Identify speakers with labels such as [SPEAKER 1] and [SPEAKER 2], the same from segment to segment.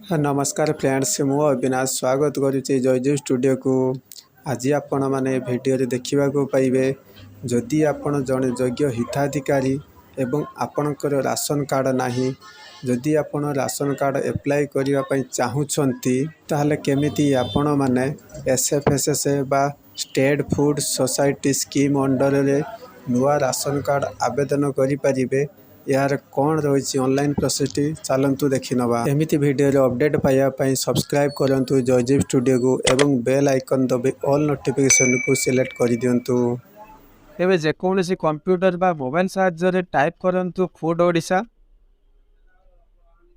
[SPEAKER 1] नमस्कार फ्रेंड्स मु अविनाश स्वागत करुच्ची जयदेव स्टूडियो को। आज आपण मैंने भिडियो देखा पाइबे जदि आपण जड़े योग्य हिताधिकारी एवं आपणकर राशन कार्ड नाही जदि आपण राशन कार्ड एप्लाई करने चाहूँगी ताहले केमिति आपण माने एसएफएसएस बा state food society scheme under रे नुआ राशन कार्ड आवेदन करें। यार कौन रही ऑनलाइन प्रोसेस चलतु देखी नवा। एमती वीडियो अपडेट पाइबा सब्सक्राइब करंतु जयजीव स्टूडियो को एवं बेल आइकन दबे ऑल नोटिफिकेशन को सिलेक्ट कर दियंतु।
[SPEAKER 2] तेरे जेकोसी कंप्यूटर बा मोबाइल साहाय्य टाइप करंतु फूड ओडिशा।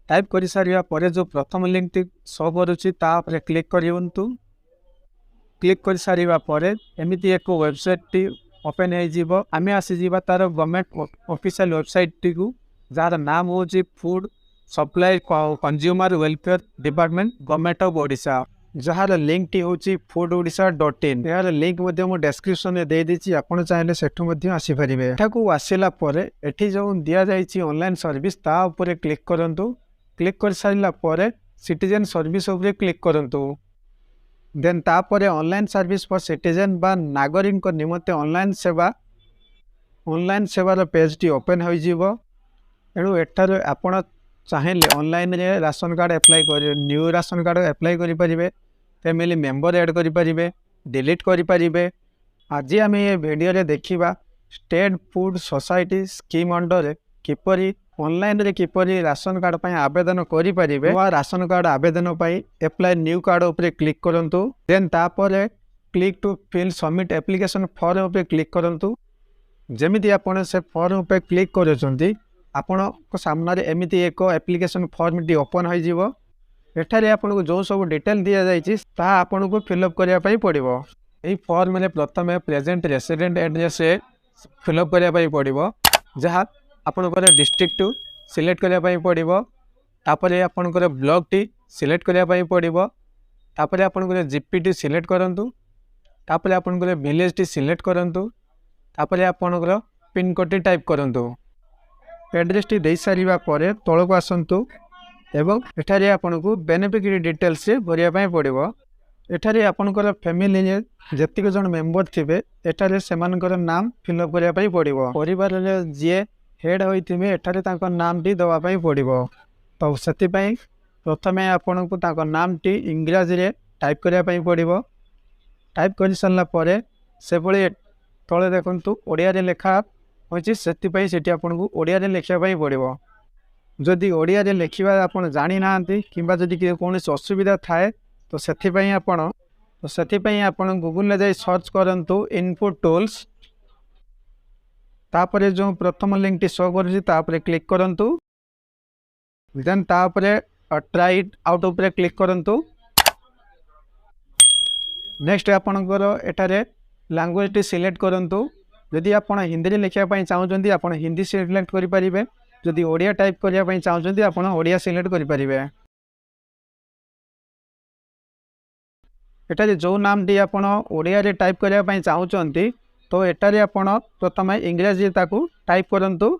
[SPEAKER 2] टाइप कर सारिया परे जो प्रथम लिंक टी शो करुच्ची तापर क्लिक करियंतु। क्लिक कर सारिया परे एमिति एक वेबसाइट टी ओपन हो आम आसीजा तार गवर्नमेंट ऑफिशियल वेबसाइट टी को जार नाम हूँ food supply consumer welfare department government of Odisha jar link T हूँ foododisha.in। यार लिंक डिस्क्रिप्शन में दे देछि आपण चाहे सेठू आसीपारे। एठाकू आसला परे एठी जो दिया जाइछि ऑनलाइन सर्विस ता ऊपर क्लिक करंतु। क्लिक कर सारिला परे सिटीजन सर्विस ऊपर क्लिक करंतु। देन तापर ऑनलाइन सर्विस फॉर सिटीजन बा नागरिक निमंते ऑनलाइन सेवार पेज टी ओपन हो एणु एठार आपण चाहेले ऑनलाइन रे राशन कार्ड एप्लाई कर न्यू राशन कार्ड एप्लाई करें, फैमिली मेंबर ऐड करें, डिलीट करें। आज आम ये वीडियो रे देखिबा state food society scheme under किपरि ऑनलाइन रे किपरि राशन कार्ड पई आवेदन करि परिबे। वा राशन कार्ड आवेदन पई एप्लाई न्यू कार्ड ऊपर क्लिक करंतु। देन तापर click to fill submit application form ऊपर क्लिक करंतु। जेमिति आपण से फॉर्म ऊपर क्लिक करछंती आपण को सामने एमिति एक एप्लिकेशन फॉर्म टी ओपन हो जिवो। एठारे आपण को जो सब डिटेल दिया जाइछि ता आपण को फिलअप करिया पई पड़िबो। एई फॉर्म रे प्रथमे प्रेजेंट रेसिडेंट एड्रेस फिलअप करिया पई पड़िबो, जहाँ आपणकर डिस्ट्रिक्ट सिलेक्ट करिया पई पड़िबो। तापरे आपणकर ब्लॉक टी सिलेक्ट करिया पई पड़िबो। तापरे आपणकर जीपी टी सिलेक्ट करंतु। तापरे आपणकर विलेज टी सिलेक्ट करंतु। तापरे आपणकर पिन कोड टी टाइप करंतु। एड्रेस टी दे सारिबा परे तळको आसंतु एवं एठारे आपनको बेनिफिशियरी डिटेल्स से भरिया पई पड़िबो। एठारे आपणकर फैमिली रे जतिक जन मेंबर थिबे एठारे सेमानकर नाम फिलअप करिया पई पड़िबो। परिवार रे जे हेड होइथिबे एठारे तांको नाम टी दवा पई पड़िबो। तो सेति पई प्रथमे आपनको तांको नाम टी इंग्लिश रे टाइप करिया पई पड़िबो। टाइप कर सरला परे से भली तळे देखंतु ओडिया रे लेखा होछि सेति सेठी आपको ओडिया रे लिखा पड़ो। जदि ओडिया रे लिखा आप जानी ना किंबा जदि कौन असुविधा थाए तो सेथिपाई आपण गूगल में जाई सर्च करंतु इनपुट टूल्स। तापरे जो प्रथम लिंक टी शो करूछि तापरे क्लिक करंतु। देन तापरे ट्राई इट आउट ऊपर क्लिक करंतु। नेक्स्ट आपणकर एठारे लैंग्वेज टी सिलेक्ट करंतु। जदि आप हिंदी में लिखापी चाहते आप हिंदी सिलेक्ट करेंगे, जदि ओडिया टाइप करने चाहते आप ओडिया सिलेक्ट करेंगे। एटारे जो नाम टी आप ओडिया रे टाइप करने चाहते तो एटारे आप प्रथम इंग्रेजी ताकू टाइप करंतु।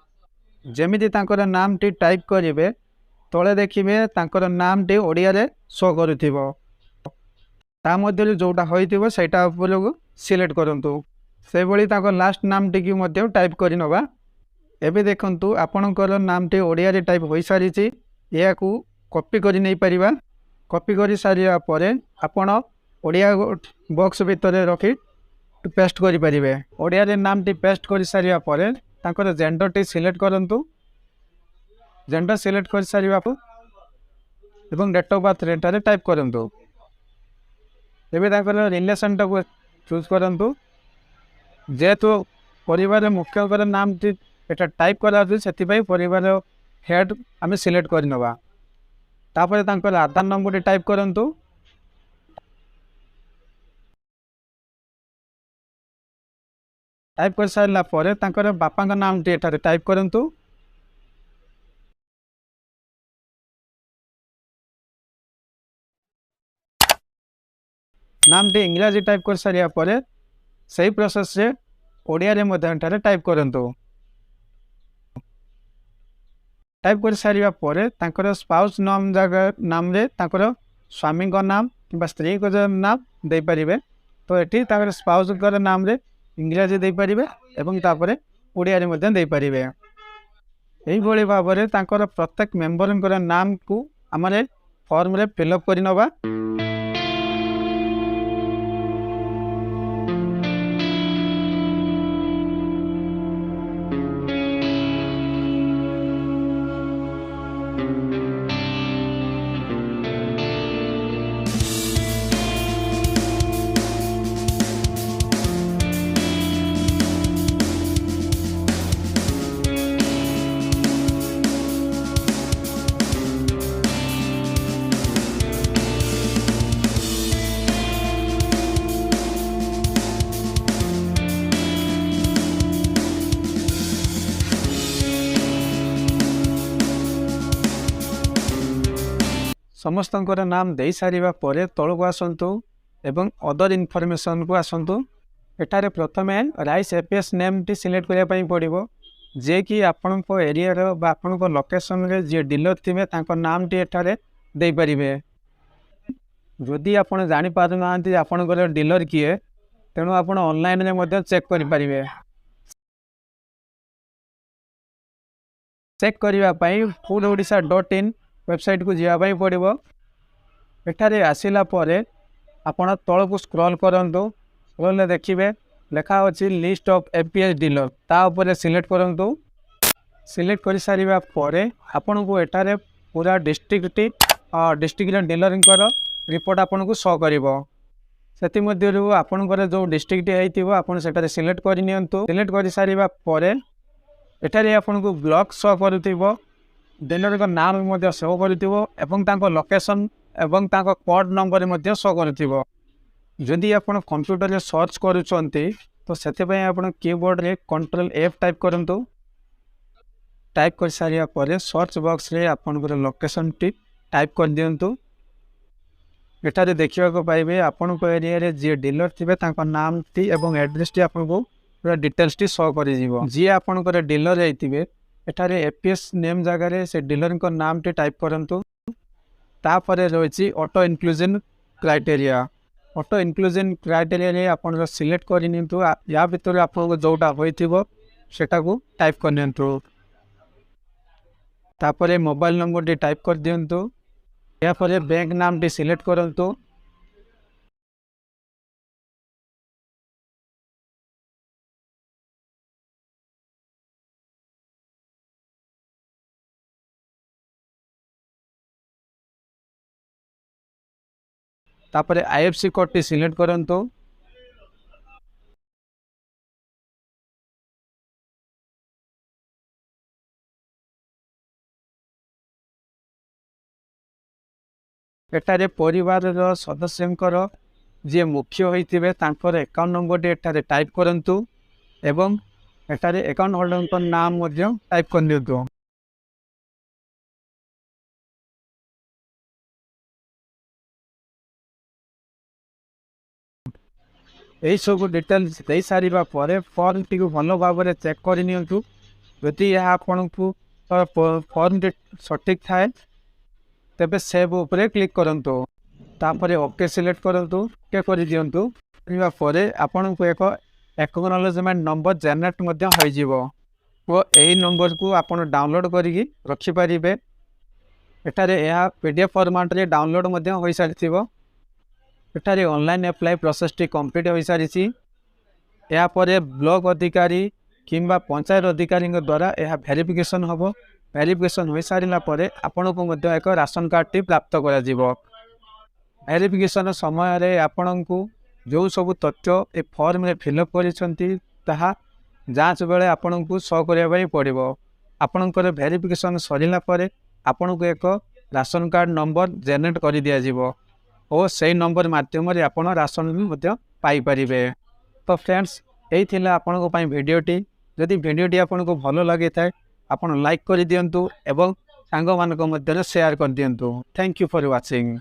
[SPEAKER 2] जेमिति तांकर नाम टी टाइप करेंगे तले देखिए तांकर नाम टी ओडिया रे शो करुथिबो। ता मध्य जोटा होइथिबो सेटा ऊपर सिलेक्ट करंतु। से भली ताको लास्ट नाम टी की टाइप कर नवा। एबे देखंतु आपणकर नाम टी ओडिया रे टाइप हो सारी या कॉपी कर नहीं परिबा। कॉपी कर सारिया परे आपण ओडिया बॉक्स भीतर रखी पेस्ट करि परिबे। ओडिया रे नाम टी पेस्ट कर सारिया परे तांकर जेंडर टी सिलेक्ट करंतु। जेंडर सिलेक्ट कर सारिया एवं डेट ऑफ बर्थ रेटारे टाइप करंतु। एबे तांकर रिलेशन टा चूज करंतु। जेहेतु परिवार मुख्य नाम टी एटा टाइप करा से परिवार हेड आम सिलेक्ट कर नवा। तापर तांकर आधार नंबर टी टाइप करंतु। टाइप कर सारला परे तांकर बापा का नाम टी एटारे टाइप करंतु। नाम टी इंग्लिश टाइप कर सारिया परे सही प्रोसेस से ओडिया रे टाइप करंतु। टाइप कर सारिबा परे तांकर स्पाउस नाम जगह नाम रे तांकर स्वामी का नाम कि स्त्री को नाम दे पारिबे। तो एठी तांकर स्पाउस कर नाम रे इंग्रजी दे पारिबे एवं तापरे ओडिया रे मध्य दे पारिबे। एही भली भाबरे तांकर प्रत्येक मेंबरनकर नाम को आमरे फॉर्म रे फिलअप करि नबा। समस्तंकर नाम दे सारिबा परे तळको आसंतु एवं अदर इनफॉरमेशन को आसंतु। एठारे प्रथमे rice APS name T select करिया पई पड़िबो जे कि आपन को एरिया रो बा आपन को लोकेशन रे जे डीलर थिबे तांको नाम टी एठारे दे परिबे। जदि आपन जानि पारु नांती आपन को डीलर किए तेणु आपन ऑनलाइन रे मध्ये चेक करि परिबे। चेक करिवा पई foododisha.in वेबसाइट को जावाई पड़ो। एठारे आसिला परे आपण तल को स्क्रॉल करंतु। स्क्रॉल देखिए लेखा अछि लिस्ट ऑफ एपीएस डीलर ता ऊपर सिलेक्ट करंतु। सिलेक्ट कर सारिबा परे आपण को एठारे पूरा डिस्ट्रिक्ट डीलर रिपोर्ट आपण को शो करिवो। सेति मध्यरु आपण को जो डिस्ट्रिक्ट हेतिबो आपण सेटारे सिलेक्ट करि नियंतु। सिलेक्ट कर सारिबा परे एठारे आपण को ब्लॉक शो करूथिबो। डीलर का नाम मध्य शो करूथिबो एवं तांको लोकेशन एवं तांको कोड नंबर मध्य शो करूथिबो। जदि आपण कंप्यूटर रे सर्च करूचंती तो सेते पय आपण कीबोर्ड रे कंट्रोल एफ टाइप करंतु। टाइप कर सारिया परे सर्च बॉक्स रे आपण को लोकेशन टी टाइप कर दियंतु। एटारे देखिबा को पाइबे आपण को एरिया रे जे डीलर थिबे तांको नाम टी एवं एड्रेस टी आपण को पूरा डिटेल्स टी शो करि जीवो। जे आपण को डीलर हेतिबे एठारे एपीएस नेम जगह रे से डीलर को नाम टी टाइप करंतु। तापरे रहिछि auto inclusion criteria. Auto inclusion criteria रे आपण सिलेक्ट करि नियंतु। या भीतर आपण को जोटा होइथिबो सेटा को टाइप कर नियंतु। तापरे मोबाइल नंबर टी टाइप कर दियंतु। या परे बैंक नाम टी सिलेक्ट करंतु। तापरे आईएफसी कोड टी सिलेक्ट करंतु। एटारे परिवार रो सदस्यंकर जे मुख्य होइतिबे तांकर अकाउंट नंबर टी एटारे टाइप करंतु एवं एटारे अकाउंट होल्डर को नाम मध्य टाइप कर दियंतु। यही सब डिटेल्स दे सारिबा परे फॉर्म टी को भलो भाबरे चेक करि नियंतु। जदि यह आपन को फॉर्म टी सटीक थाए तेबे सेव ऊपर क्लिक करंतु। तापरे ओके सिलेक्ट करंतु। के करि दियंतु। करिबा परे आपन को एक एक्नॉलेजमेंट नंबर जनरेट मध्य होई जीवो। वो एही नंबर को आपन डाउनलोड करिकि रखि परिबे। एटारे यह पीडीएफ फॉर्मेट रे डाउनलोड मध्य होई सारिथिबो। एठारे ऑनलाइन अप्लाई प्रोसेस टी कंप्लीट हो सारी। या परे ब्लॉक अधिकारी किंबा पंचायत अधिकारी द्वारा यह वेरिफिकेशन हम। वेरिफिकेशन हो सारा पर आपण को मध्य एक राशन कार्ड टी प्राप्त करा जीवो। वेरिफिकेशन समय रे आपण को जो सब तथ्य ए फॉर्म रे फिलअप करिसंती ताहा जांच बेले आपण को शो करिया पड़िबो। आपणकर वेरिफिकेशन सरिला परे आपण को एक राशन कार्ड नंबर जनरेट कर दिया जीवो और से नंबर माध्यम आपण राशन भी पाई परिबे। तो फ्रेंड्स यही थिला आपण को भिडियोटी। जदि भिडियोटी आपण को भलो लगे थाए आपण लाइक कर दियंतु एवं सांग मानक मध्य शेयर कर दियंतु। Thank you for watching.